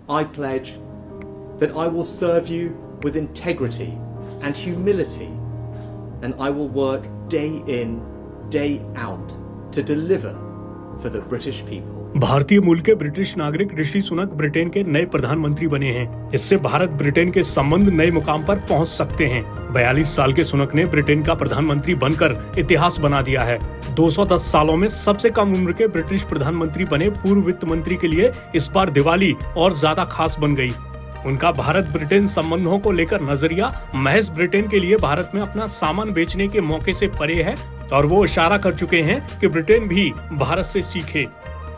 I pledge that I will serve you with integrity and humility, and I will work day in, day out to deliver for the British people. भारतीय मूल के British नागरिक Rishi Sunak Britain के नए प्रधानमंत्री बने हैं। इससे भारत ब्रिटेन के संबंध नए मुकाम पर पहुंच सकते हैं। 42 साल के सुनक ने ब्रिटेन का प्रधानमंत्री बनकर इतिहास बना दिया है। 210 सालों में सबसे कम उम्र के ब्रिटिश प्रधानमंत्री बने पूर्व वित्त मंत्री के लिए इस बार दिवाली और ज्यादा खास बन गई। उनका भारत ब्रिटेन संबंधों को लेकर नजरिया महज ब्रिटेन के लिए भारत में अपना सामान बेचने के मौके से परे है और वो इशारा कर चुके हैं कि ब्रिटेन भी भारत से सीखे।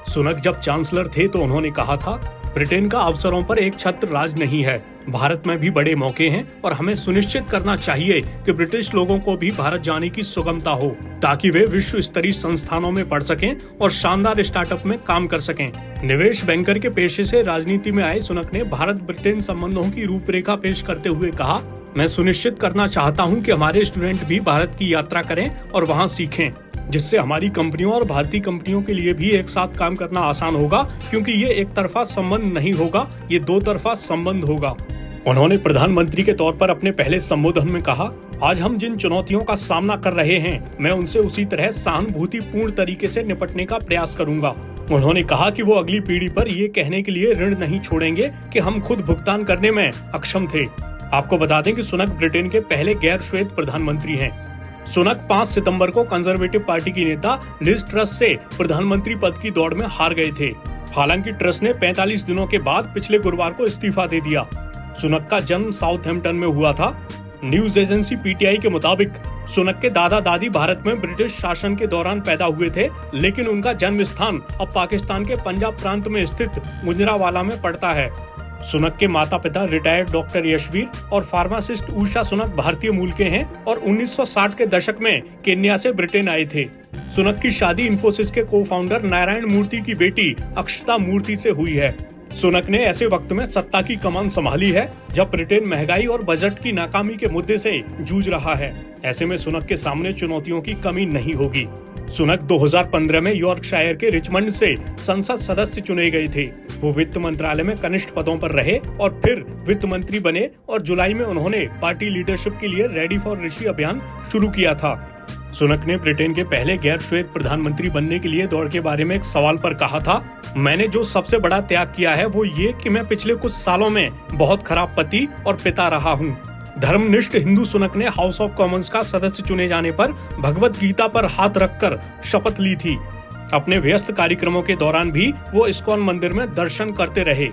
सुनक जब चांसलर थे तो उन्होंने कहा था, ब्रिटेन का अवसरों पर एक छत्र राज नहीं है, भारत में भी बड़े मौके हैं और हमें सुनिश्चित करना चाहिए कि ब्रिटिश लोगों को भी भारत जाने की सुगमता हो ताकि वे विश्व स्तरीय संस्थानों में पढ़ सकें और शानदार स्टार्टअप में काम कर सकें। निवेश बैंकर के पेशे से राजनीति में आए सुनक ने भारत ब्रिटेन संबंधों की रूपरेखा पेश करते हुए कहा, मैं सुनिश्चित करना चाहता हूं कि हमारे स्टूडेंट भी भारत की यात्रा करें और वहां सीखें, जिससे हमारी कंपनियों और भारतीय कंपनियों के लिए भी एक साथ काम करना आसान होगा, क्योंकि ये एक तरफा संबंध नहीं होगा, ये दो तरफा संबंध होगा। उन्होंने प्रधानमंत्री के तौर पर अपने पहले संबोधन में कहा, आज हम जिन चुनौतियों का सामना कर रहे हैं, मैं उनसे उसी तरह सहानुभूतिपूर्ण तरीके से निपटने का प्रयास करूंगा। उन्होंने कहा कि वो अगली पीढ़ी पर ये कहने के लिए ऋण नहीं छोड़ेंगे कि हम खुद भुगतान करने में अक्षम थे। आपको बता दें कि सुनक ब्रिटेन के पहले गैर श्वेत प्रधानमंत्री हैं। सुनक 5 सितंबर को कंजर्वेटिव पार्टी की नेता लिज ट्रस से प्रधानमंत्री पद की दौड़ में हार गए थे। हालांकि ट्रस ने 45 दिनों के बाद पिछले गुरुवार को इस्तीफा दे दिया। सुनक का जन्म साउथहैम्पटन में हुआ था। न्यूज एजेंसी पीटीआई के मुताबिक सुनक के दादा दादी भारत में ब्रिटिश शासन के दौरान पैदा हुए थे, लेकिन उनका जन्म स्थान अब पाकिस्तान के पंजाब प्रांत में स्थित गुजरांवाला में पड़ता है। सुनक के माता पिता रिटायर्ड डॉक्टर यशवीर और फार्मासिस्ट उषा सुनक भारतीय मूल के हैं और 1960 के दशक में केन्या से ब्रिटेन आए थे। सुनक की शादी इन्फोसिस के को फाउंडर नारायण मूर्ति की बेटी अक्षता मूर्ति से हुई है। सुनक ने ऐसे वक्त में सत्ता की कमान संभाली है जब ब्रिटेन महंगाई और बजट की नाकामी के मुद्दे से जूझ रहा है। ऐसे में सुनक के सामने चुनौतियों की कमी नहीं होगी। सुनक 2015 में यॉर्कशायर के रिचमंड से संसद सदस्य चुने गए थे। वो वित्त मंत्रालय में कनिष्ठ पदों पर रहे और फिर वित्त मंत्री बने और जुलाई में उन्होंने पार्टी लीडरशिप के लिए रेडी फॉर ऋषि अभियान शुरू किया था। सुनक ने ब्रिटेन के पहले गैर श्वेत प्रधानमंत्री बनने के लिए दौड़ के बारे में एक सवाल पर कहा था, मैंने जो सबसे बड़ा त्याग किया है वो ये कि मैं पिछले कुछ सालों में बहुत खराब पति और पिता रहा हूँ। धर्मनिष्ठ हिंदू सुनक ने हाउस ऑफ कॉमन्स का सदस्य चुने जाने पर भगवत गीता पर हाथ रखकर शपथ ली थी। अपने व्यस्त कार्यक्रमों के दौरान भी वो इस्कॉन मंदिर में दर्शन करते रहे।